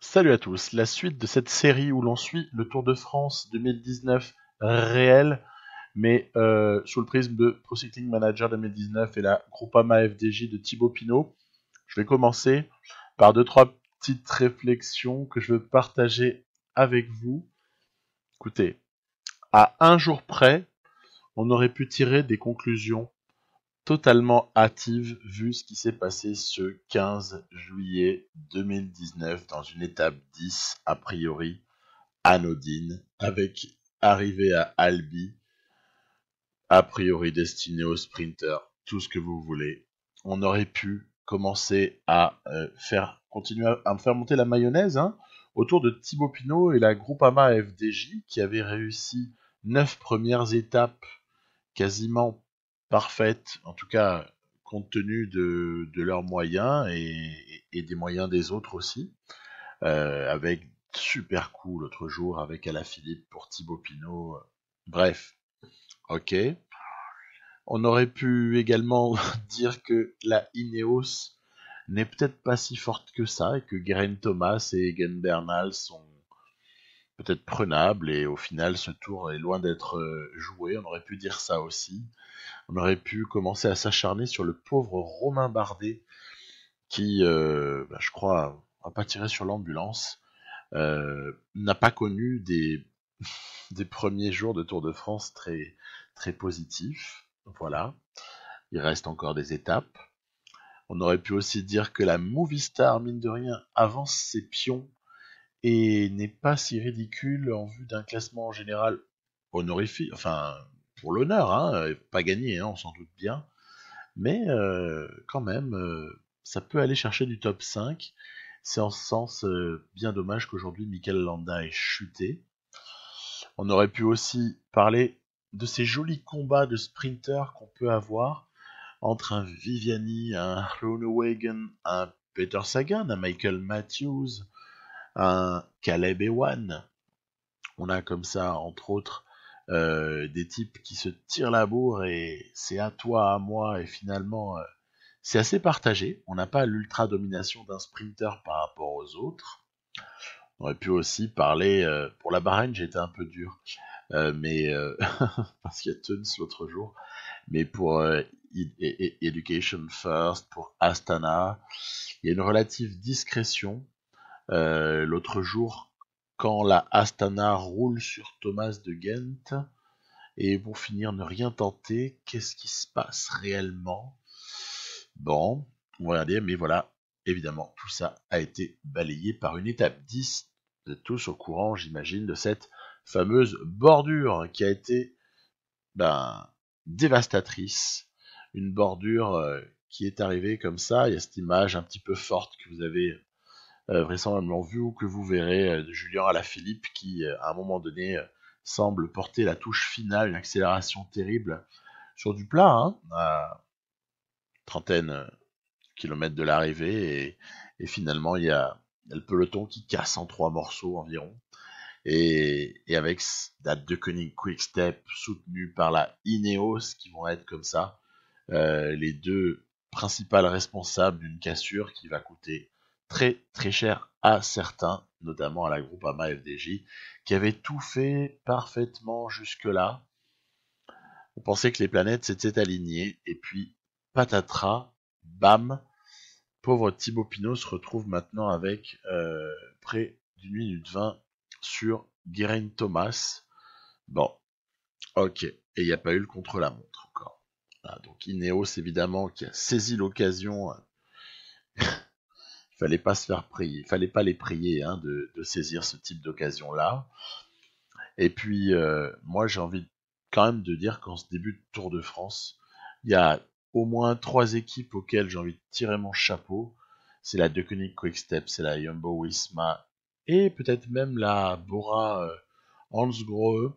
Salut à tous, la suite de cette série où l'on suit le Tour de France 2019 réel, mais sous le prisme de Pro Cycling Manager 2019 et la Groupama FDJ de Thibaut Pinot. Je vais commencer par deux trois petites réflexions que je veux partager avec vous. Écoutez, à un jour près, on aurait pu tirer des conclusions totalement hâtive vu ce qui s'est passé ce 15 juillet 2019 dans une étape 10 a priori anodine avec arrivée à Albi a priori destinée aux sprinters, tout ce que vous voulez. On aurait pu commencer à continuer à me faire monter la mayonnaise autour de Thibaut Pinot et la Groupama FDJ qui avait réussi 9 premières étapes quasiment parfaite, en tout cas compte tenu de leurs moyens et des moyens des autres aussi, avec super coup l'autre jour avec Alaphilippe pour Thibaut Pinot. Bref, ok. On aurait pu également dire que la Ineos n'est peut-être pas si forte que ça et que Geraint Thomas et Egan Bernal sont peut-être prenables et au final ce tour est loin d'être joué. On aurait pu dire ça aussi. On aurait pu commencer à s'acharner sur le pauvre Romain Bardet qui, je crois, a pas tiré sur l'ambulance, n'a pas connu des premiers jours de Tour de France très, très positifs. Voilà, il reste encore des étapes. On aurait pu aussi dire que la Movistar, mine de rien, avance ses pions et n'est pas si ridicule en vue d'un classement en général honorifique, enfin pour l'honneur, pas gagné, on s'en doute bien, mais quand même, ça peut aller chercher du top 5. C'est en ce sens bien dommage qu'aujourd'hui Mikel Landa ait chuté. On aurait pu aussi parler de ces jolis combats de sprinters qu'on peut avoir entre un Viviani, un Groenewegen, un Peter Sagan, un Michael Matthews, un Caleb Ewan. On a comme ça, entre autres, des types qui se tirent la bourre et c'est à toi, à moi, et finalement, c'est assez partagé. On n'a pas l'ultra domination d'un sprinter par rapport aux autres. On aurait pu aussi parler, pour la Bahreïn, j'ai été un peu dur, mais parce qu'il y a Tuns l'autre jour, mais pour Education First, pour Astana, il y a une relative discrétion. L'autre jour, quand la Astana roule sur Thomas de Ghent, et pour finir, ne rien tenter, qu'est-ce qui se passe réellement? Bon, on va regarder, mais voilà, évidemment, tout ça a été balayé par une étape 10, de tous au courant, j'imagine, de cette fameuse bordure qui a été dévastatrice. Une bordure qui est arrivée comme ça, il y a cette image un petit peu forte que vous avez vraisemblablement vue ou que vous verrez de Julien Alaphilippe qui, à un moment donné, semble porter la touche finale, une accélération terrible sur du plat, à trentaine kilomètres de l'arrivée, et finalement il y a le peloton qui casse en 3 morceaux environ. Et avec la Deceuninck Quick-Step soutenue par la Ineos qui vont être comme ça les deux principales responsables d'une cassure qui va coûter très très cher à certains, notamment à la Groupama FDJ, qui avait tout fait parfaitement jusque-là. On pensait que les planètes s'étaient alignées, et puis patatras, bam, pauvre Thibaut Pinot se retrouve maintenant avec près d'une minute 20 sur Geraint Thomas. Bon, ok. Et il n'y a pas eu le contre-la-montre encore. Voilà, donc Ineos, évidemment, qui a saisi l'occasion. Il fallait pas se faire prier, il fallait pas les prier de saisir ce type d'occasion-là. Et puis, moi, j'ai envie quand même de dire qu'en ce début de Tour de France, il y a au moins 3 équipes auxquelles j'ai envie de tirer mon chapeau. C'est la Deceuninck Quick-Step, c'est la Jumbo-Visma et peut-être même la Bora Hansgrohe.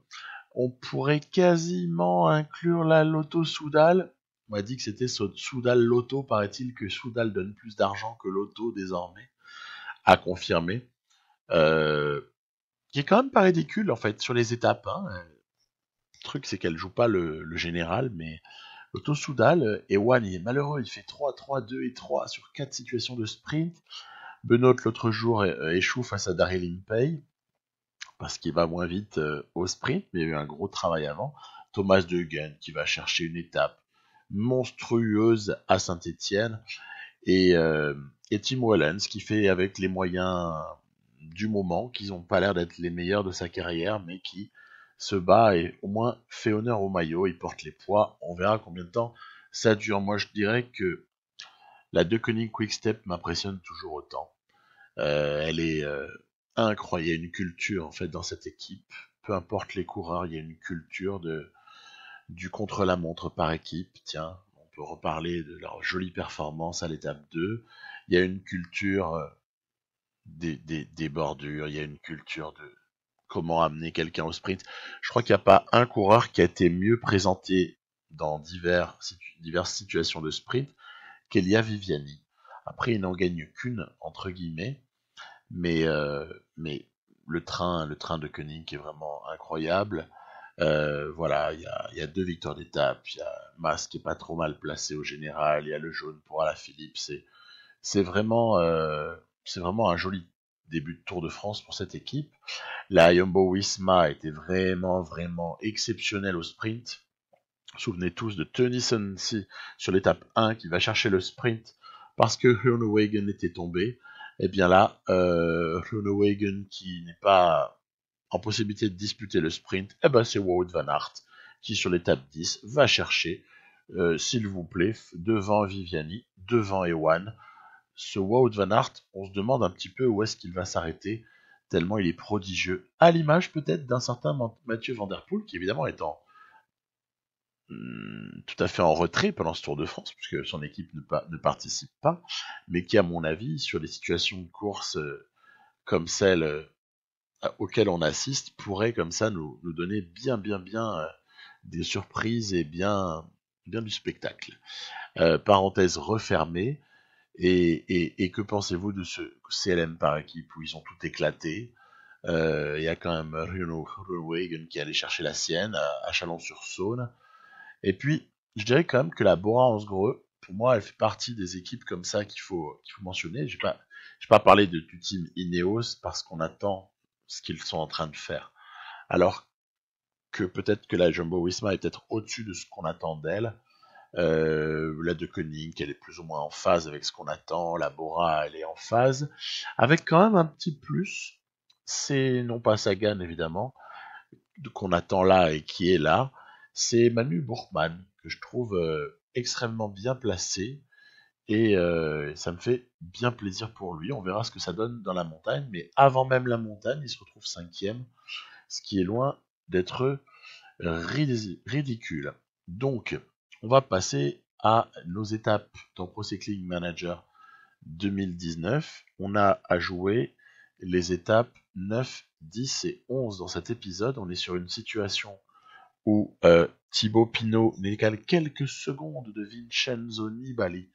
On pourrait quasiment inclure la Lotto Soudal. On m'a dit que c'était Soudal Lotto, paraît-il que Soudal donne plus d'argent que Lotto désormais, à confirmer. Qui est quand même pas ridicule en fait sur les étapes. Le truc c'est qu'elle joue pas le général, mais Lotto Soudal, Ewan il est malheureux, il fait 3, 3, 2 et 3 sur 4 situations de sprint. Benoît l'autre jour échoue face à Daryl Impey parce qu'il va moins vite au sprint, mais il y a eu un gros travail avant. Thomas De Gendt qui va chercher une étape monstrueuse à Saint-Étienne et Tim Wellens qui fait avec les moyens du moment, qui n'ont pas l'air d'être les meilleurs de sa carrière, mais qui se bat et au moins fait honneur au maillot, il porte les poids, on verra combien de temps ça dure. Moi je dirais que la De Koning Quick-Step m'impressionne toujours autant. Elle est incroyable, il y a une culture en fait dans cette équipe, peu importe les coureurs, il y a une culture du contre-la-montre par équipe. Tiens, on peut reparler de leur jolie performance à l'étape 2. Il y a une culture des bordures, il y a une culture de comment amener quelqu'un au sprint. Je crois qu'il n'y a pas un coureur qui a été mieux présenté dans diverses situations de sprint qu'Elia Viviani. Après, il n'en gagne qu'une, entre guillemets, mais le train de Koenig est vraiment incroyable. Voilà, il y a 2 victoires d'étape, il y a Mas qui est pas trop mal placé au général, il y a le jaune pour Alaphilippe, c'est vraiment un joli début de Tour de France pour cette équipe. La Jumbo-Visma était vraiment exceptionnelle au sprint. Souvenez tous de Tennyson sur l'étape 1 qui va chercher le sprint parce que Groenewegen était tombé. Et bien là, Groenewegen qui n'est pas en possibilité de disputer le sprint, c'est Wout van Aert qui sur l'étape 10 va chercher, s'il vous plaît, devant Viviani, devant Ewan. Ce Wout van Aert, on se demande un petit peu où est-ce qu'il va s'arrêter, tellement il est prodigieux. À l'image peut-être d'un certain Mathieu Van Der Poel, qui évidemment est tout à fait en retrait pendant ce Tour de France, puisque son équipe ne participe pas, mais qui, à mon avis, sur des situations de course comme celle auxquelles on assiste, pourrait comme ça nous donner bien des surprises et bien du spectacle. Parenthèse refermée. Et que pensez-vous de ce CLM par équipe où ils ont tout éclaté? Il y a quand même Groenewegen qui allait chercher la sienne à Chalon-sur-Saône. Et puis, je dirais quand même que la Bora Hansgrohe, pour moi, elle fait partie des équipes comme ça qu'il faut mentionner. Je vais pas parler du team Ineos parce qu'on attend ce qu'ils sont en train de faire. Alors que peut-être que la Jumbo-Visma est peut-être au-dessus de ce qu'on attend d'elle. La De Koenig, elle est plus ou moins en phase avec ce qu'on attend. La Bora, elle est en phase. Avec quand même un petit plus. C'est non pas Sagan, évidemment, qu'on attend là et qui est là. C'est Manu Bourkman, que je trouve extrêmement bien placé. Et ça me fait bien plaisir pour lui. On verra ce que ça donne dans la montagne. Mais avant même la montagne, il se retrouve 5e. Ce qui est loin d'être ridicule. Donc, on va passer à nos étapes dans Pro Cycling Manager 2019. On a à jouer les étapes 9, 10 et 11 dans cet épisode. On est sur une situation où Thibaut Pinot n'est qu'à quelques secondes de Vincenzo Nibali.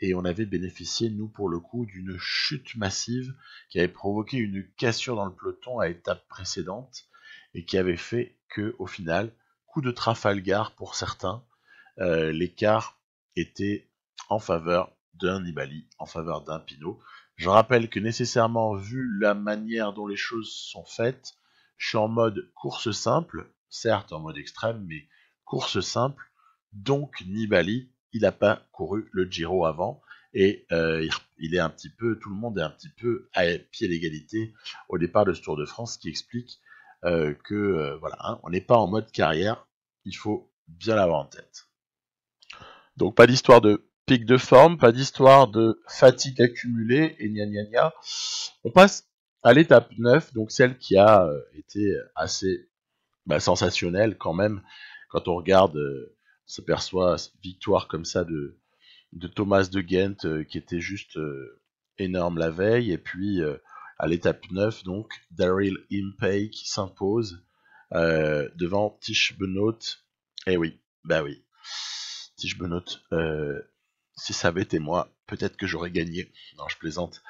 Et on avait bénéficié, nous, pour le coup, d'une chute massive qui avait provoqué une cassure dans le peloton à l'étape précédente et qui avait fait que, au final, coup de Trafalgar pour certains, l'écart était en faveur d'un Nibali, en faveur d'un Pinot. Je rappelle que nécessairement, vu la manière dont les choses sont faites, je suis en mode course simple, certes en mode extrême, mais course simple, donc Nibali, il n'a pas couru le Giro avant, et il est un petit peu, tout le monde est un petit peu à pied d'égalité au départ de ce Tour de France, ce qui explique que voilà, hein, on n'est pas en mode carrière, il faut bien l'avoir en tête. Donc pas d'histoire de pic de forme, pas d'histoire de fatigue accumulée et gna gna gna. On passe à l'étape 9, donc celle qui a été assez sensationnelle quand même, quand on regarde, on s'aperçoit cette victoire comme ça de Thomas De Gendt qui était juste énorme la veille, et puis à l'étape 9, donc Daryl Impey qui s'impose devant Tish Benoot. Eh oui, bah oui. Tish Benoot, si ça avait été moi, peut-être que j'aurais gagné. Non, je plaisante.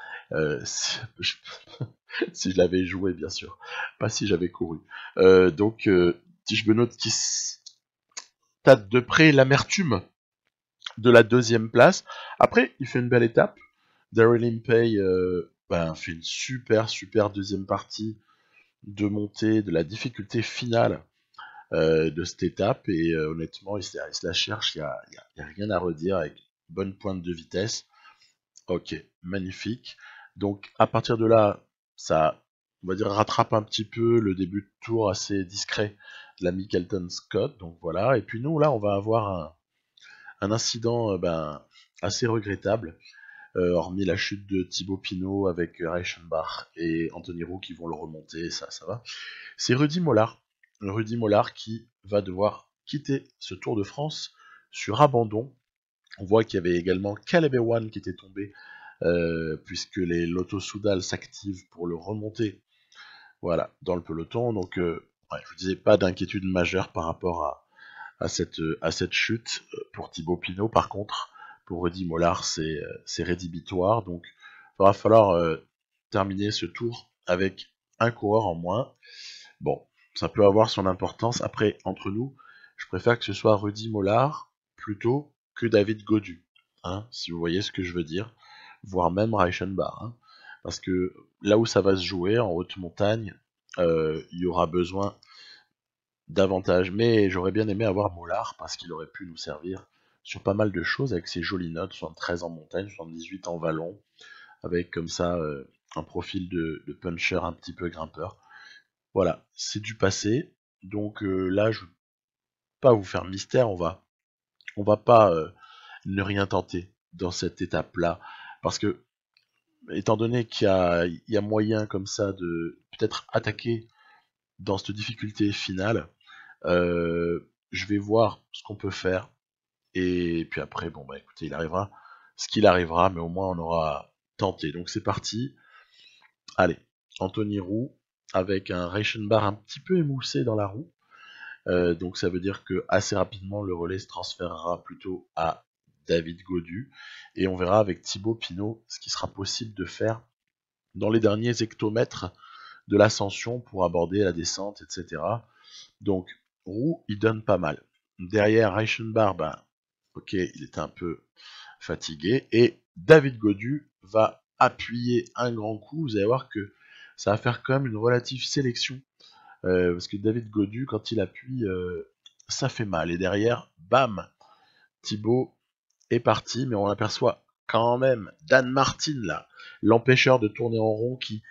Si je l'avais joué, bien sûr. Pas si j'avais couru. Donc, Tish Benoot qui tâte de près l'amertume de la 2e place. Après, il fait une belle étape. Daryl Impey fait une super deuxième partie de montée de la difficulté finale de cette étape et honnêtement il se la cherche, y a rien à redire avec bonne pointe de vitesse. Ok, magnifique. Donc à partir de là, ça, on va dire, rattrape un petit peu le début de tour assez discret de l'ami Kelton Scott. Donc voilà. Et puis nous là, on va avoir un incident assez regrettable, hormis la chute de Thibaut Pinot avec Reichenbach et Anthony Roux qui vont le remonter, ça va. C'est Rudy Mollard qui va devoir quitter ce Tour de France sur abandon. On voit qu'il y avait également Caleb Ewan qui était tombé puisque les Lotto Soudal s'activent pour le remonter, voilà, dans le peloton. Donc, je vous disais, pas d'inquiétude majeure par rapport à cette chute pour Thibaut Pinot. Par contre, pour Rudy Mollard, c'est rédhibitoire. Donc, il va falloir terminer ce tour avec un coureur en moins. Bon, ça peut avoir son importance. Après, entre nous, je préfère que ce soit Rudy Mollard plutôt que David Gaudu, hein, si vous voyez ce que je veux dire, voire même Reichenbach, hein, parce que là où ça va se jouer, en haute montagne, il y aura besoin davantage. Mais j'aurais bien aimé avoir Mollard parce qu'il aurait pu nous servir sur pas mal de choses avec ses jolies notes, 73 en montagne, 78 en vallon, avec comme ça un profil de puncher un petit peu grimpeur. Voilà, c'est du passé. Donc là, je ne veux pas vous faire mystère, on va pas ne rien tenter dans cette étape-là. Parce que, étant donné il y a moyen comme ça de peut-être attaquer dans cette difficulté finale, je vais voir ce qu'on peut faire. Et puis après, bon bah écoutez, il arrivera ce qu'il arrivera, mais au moins on aura tenté. Donc c'est parti. Allez, Anthony Roux avec un Reichenbach un petit peu émoussé dans la roue. Donc ça veut dire que assez rapidement le relais se transférera plutôt à David Gaudu et on verra avec Thibaut Pinot ce qui sera possible de faire dans les derniers hectomètres de l'ascension pour aborder la descente, etc. Donc Roux il donne pas mal. Derrière Reichenbach, ok, il était un peu fatigué et David Gaudu va appuyer un grand coup. Vous allez voir que ça va faire quand même une relative sélection parce que David Gaudu, quand il appuie, ça fait mal. Et derrière, bam, Thibaut est parti, mais on aperçoit quand même Dan Martin, là, l'empêcheur de tourner en rond, qui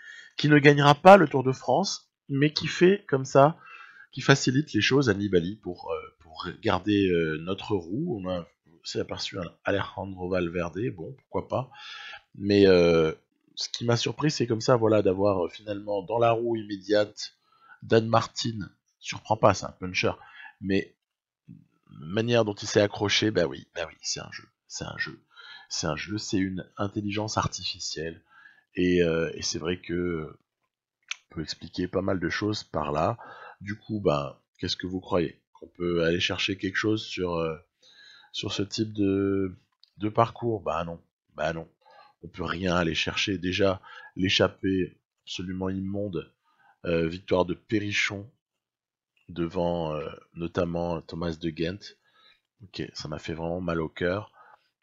ne gagnera pas le Tour de France, mais qui fait comme ça, qui facilite les choses à Nibali pour garder notre roue. On a aussi aperçu un Alejandro Valverde, bon, pourquoi pas. Mais ce qui m'a surpris, c'est comme ça, voilà, d'avoir finalement dans la roue immédiate Dan Martin. Surprend pas, c'est un puncher, mais manière dont il s'est accroché, bah oui, c'est un jeu, c'est un jeu, c'est un jeu, c'est une intelligence artificielle, et c'est vrai que on peut expliquer pas mal de choses par là. Du coup, qu'est-ce que vous croyez? Qu'on peut aller chercher quelque chose sur ce type de parcours? Bah non. On peut rien aller chercher. Déjà, l'échappée absolument immonde, victoire de Périchon devant notamment Thomas de Ghent. Ok, ça m'a fait vraiment mal au cœur.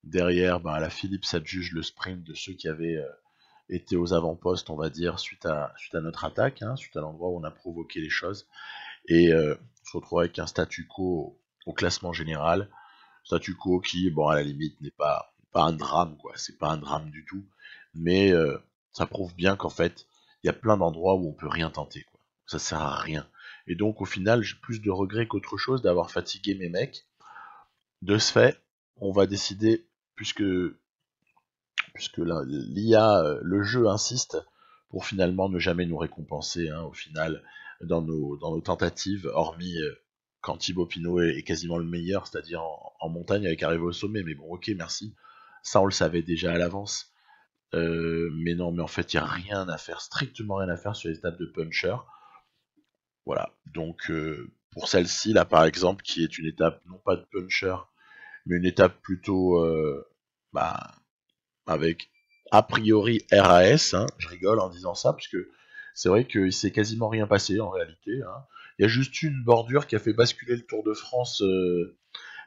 Derrière, la Philippe s'adjuge le sprint de ceux qui avaient été aux avant-postes, on va dire, suite à notre attaque, hein, suite à l'endroit où on a provoqué les choses. Et on se retrouve avec un statu quo au classement général. Statu quo qui, bon, à la limite, n'est pas un drame, quoi. C'est pas un drame du tout. Mais ça prouve bien qu'en fait, il y a plein d'endroits où on peut rien tenter, quoi. Ça sert à rien. Et donc, au final, j'ai plus de regrets qu'autre chose d'avoir fatigué mes mecs. De ce fait, on va décider, puisque l'IA, le jeu insiste pour finalement ne jamais nous récompenser, hein, au final, dans nos tentatives, hormis quand Thibaut Pinot est quasiment le meilleur, c'est-à-dire en montagne avec arrivé au sommet. Mais bon, ok, merci. Ça, on le savait déjà à l'avance. Mais non, mais en fait, il n'y a rien à faire, strictement rien à faire sur les étapes de puncher. Voilà. Donc, pour celle-ci, là, par exemple, qui est une étape, non pas de puncher, mais une étape plutôt bah, avec a priori RAS, hein, je rigole en disant ça, parce que c'est vrai qu'il s'est quasiment rien passé en réalité. Hein. Il y a juste une bordure qui a fait basculer le Tour de France,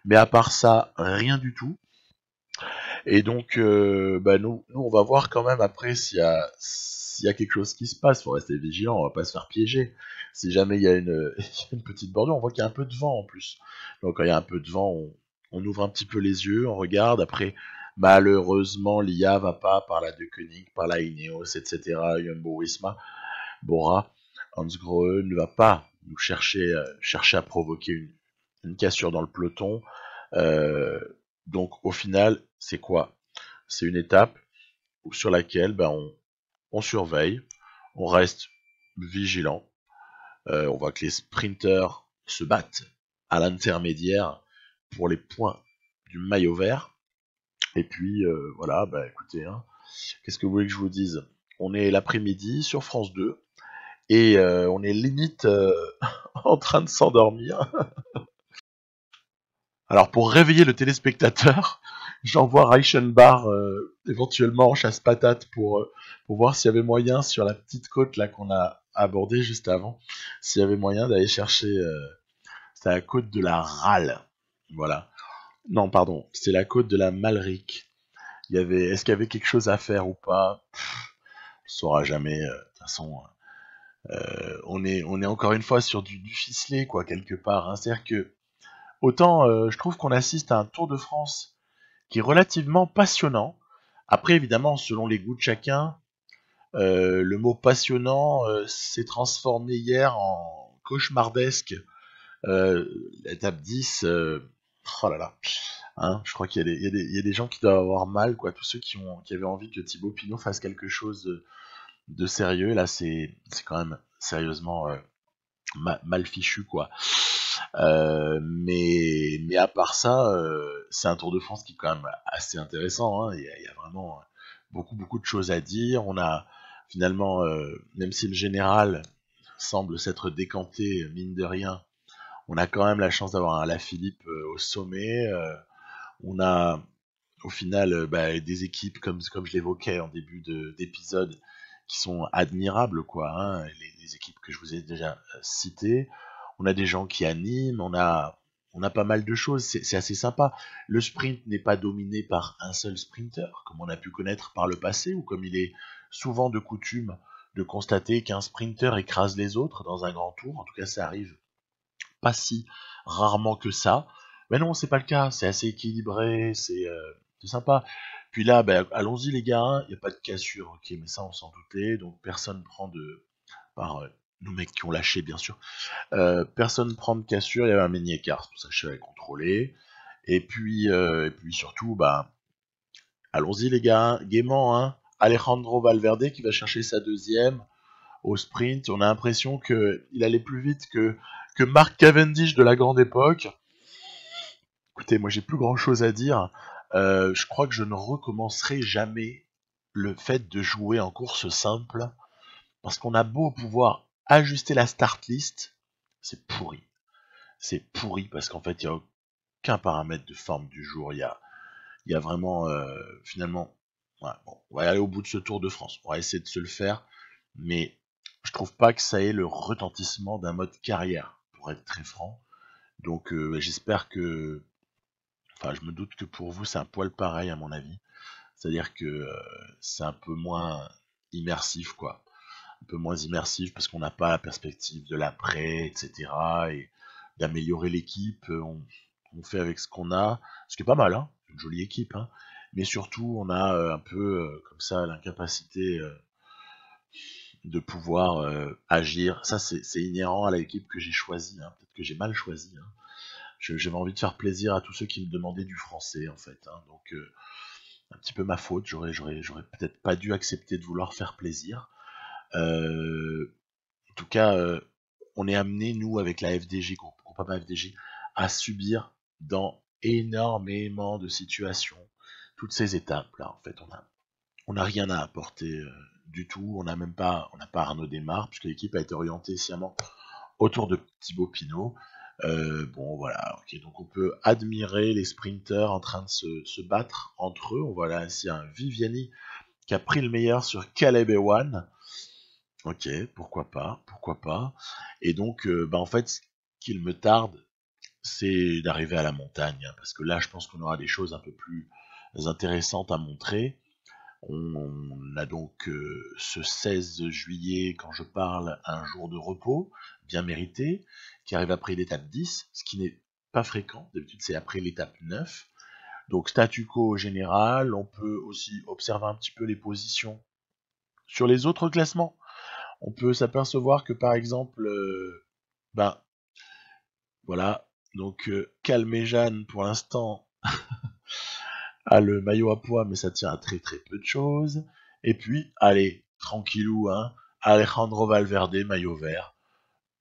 mais à part ça, rien du tout. Et donc, nous, on va voir quand même après s'il y a quelque chose qui se passe. Faut rester vigilant, on va pas se faire piéger. Si jamais il y a il y a une petite bordure, on voit qu'il y a un peu de vent en plus. Donc quand il y a un peu de vent, on ouvre un petit peu les yeux, on regarde. Après, malheureusement, l'IA va pas par la De Koenig, par la Ineos, etc. Jumbo-Visma, Bora, Hansgrohe ne va pas nous chercher à provoquer une cassure dans le peloton. Euh, donc au final, c'est quoi? C'est une étape sur laquelle on surveille, on reste vigilant, on voit que les sprinters se battent à l'intermédiaire pour les points du maillot vert. Et puis voilà, écoutez, hein, qu'est-ce que vous voulez que je vous dise? On est l'après-midi sur France 2 et on est limite en train de s'endormir. Alors pour réveiller le téléspectateur, j'envoie Reichenbach éventuellement en chasse-patate pour voir s'il y avait moyen sur la petite côte là qu'on a abordée juste avant, s'il y avait moyen d'aller chercher. C'est la côte de la Rale, voilà. Non, pardon, c'est la côte de la Malrique. Est-ce qu'il y avait quelque chose à faire ou pas? On ne saura jamais. De toute façon, on est encore une fois sur du ficelé quoi quelque part. Hein. C'est-à-dire que autant je trouve qu'on assiste à un Tour de France qui est relativement passionnant. Après, évidemment, selon les goûts de chacun, le mot passionnant s'est transformé hier en cauchemardesque. L'étape 10, oh là là, hein, je crois qu'il y a des gens qui doivent avoir mal, quoi. Tous ceux qui avaient envie que Thibaut Pinot fasse quelque chose de sérieux, là, c'est quand même sérieusement mal fichu, quoi. Mais à part ça, c'est un Tour de France qui est quand même assez intéressant. Hein. Il y a vraiment beaucoup de choses à dire. On a finalement, même si le général semble s'être décanté, mine de rien, on a quand même la chance d'avoir un Alaphilippe au sommet. On a au final des équipes comme je l'évoquais en début d'épisode qui sont admirables, quoi. Hein, les équipes que je vous ai déjà citées. On a des gens qui animent, on a pas mal de choses, c'est assez sympa. Le sprint n'est pas dominé par un seul sprinter, comme on a pu connaître par le passé, ou comme il est souvent de coutume de constater qu'un sprinter écrase les autres dans un grand tour. En tout cas, ça arrive pas si rarement que ça. Mais non, c'est pas le cas, c'est assez équilibré, c'est sympa. Puis là, allons-y les gars, il n'y a pas de cassure, ok, mais ça on s'en doutait, donc personne prend par nos mecs qui ont lâché bien sûr, personne prend de cassure, il y avait un mini écart, c'est pour ça que je savais contrôler. Et puis surtout, allons-y les gars, gaiement, hein. Alejandro Valverde qui va chercher sa deuxième au sprint. On a l'impression qu'il allait plus vite que Mark Cavendish de la grande époque. Écoutez, moi j'ai plus grand chose à dire. Je crois que je ne recommencerai jamais le fait de jouer en course simple parce qu'on a beau pouvoir ajuster la start list, c'est pourri. C'est pourri parce qu'en fait il n'y a aucun paramètre de forme du jour. Il y a vraiment finalement. Ouais, bon, on va aller au bout de ce Tour de France. On va essayer de se le faire, mais je trouve pas que ça ait le retentissement d'un mode carrière, pour être très franc. Donc j'espère que. Enfin, je me doute que pour vous, c'est un poil pareil, à mon avis. C'est-à-dire que c'est un peu moins immersif, quoi. Un peu moins immersif parce qu'on n'a pas la perspective de l'après, etc. Et d'améliorer l'équipe. On fait avec ce qu'on a. Ce qui est pas mal, hein. Une jolie équipe, hein. Mais surtout, on a un peu, comme ça, l'incapacité de pouvoir agir. Ça, c'est inhérent à l'équipe que j'ai choisie. Hein. Peut-être que j'ai mal choisi. Hein. J'avais envie de faire plaisir à tous ceux qui me demandaient du français, en fait. Hein. Donc, un petit peu ma faute. J'aurais peut-être pas dû accepter de vouloir faire plaisir. En tout cas, on est amené, nous, avec la FDJ, Groupama FDJ, à subir dans énormément de situations toutes ces étapes-là. En fait, on n'a rien à apporter du tout. On n'a pas Arnaud Desmar, puisque l'équipe a été orientée sciemment autour de Thibaut Pinot. Bon, voilà. Ok, donc on peut admirer les sprinters en train de se battre entre eux. On voit là ainsi un Viviani qui a pris le meilleur sur Caleb Ewan. Ok, pourquoi pas. Et donc, en fait, ce qu'il me tarde, c'est d'arriver à la montagne, hein, parce que là, je pense qu'on aura des choses un peu plus intéressantes à montrer. On a donc ce 16 juillet, quand je parle, un jour de repos, bien mérité, qui arrive après l'étape 10, ce qui n'est pas fréquent, d'habitude c'est après l'étape 9. Donc statu quo général, on peut aussi observer un petit peu les positions sur les autres classements. On peut s'apercevoir que par exemple, ben voilà, donc Calmejane pour l'instant a le maillot à pois, mais ça tient à très très peu de choses. Et puis, allez, tranquillou, hein, Alejandro Valverde, maillot vert.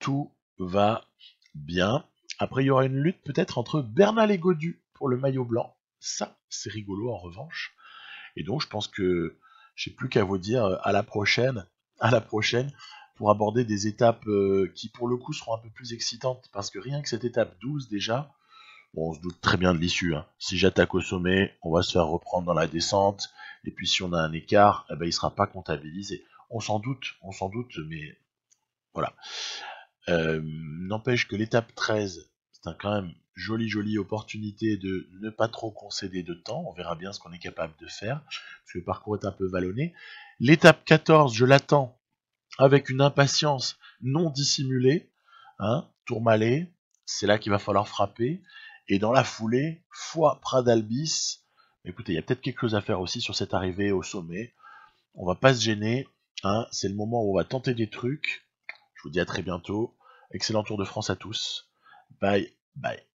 Tout va bien. Après, il y aura une lutte peut-être entre Bernal et Godu pour le maillot blanc. Ça, c'est rigolo en revanche. Et donc, je pense que j'ai plus qu'à vous dire à la prochaine, pour aborder des étapes qui, pour le coup, seront un peu plus excitantes. Parce que rien que cette étape 12, déjà, bon, on se doute très bien de l'issue. Hein. Si j'attaque au sommet, on va se faire reprendre dans la descente. Et puis, si on a un écart, eh ben, il sera pas comptabilisé. On s'en doute, mais voilà. N'empêche que l'étape 13, c'est quand même jolie opportunité de ne pas trop concéder de temps. On verra bien ce qu'on est capable de faire, parce que le parcours est un peu vallonné. L'étape 14, je l'attends avec une impatience non dissimulée. Hein, Tourmalet, c'est là qu'il va falloir frapper. Et dans la foulée, Foix Pradalbis. Écoutez, il y a peut-être quelque chose à faire aussi sur cette arrivée au sommet. On va pas se gêner. Hein, c'est le moment où on va tenter des trucs. Je vous dis à très bientôt. Excellent Tour de France à tous. Bye, bye.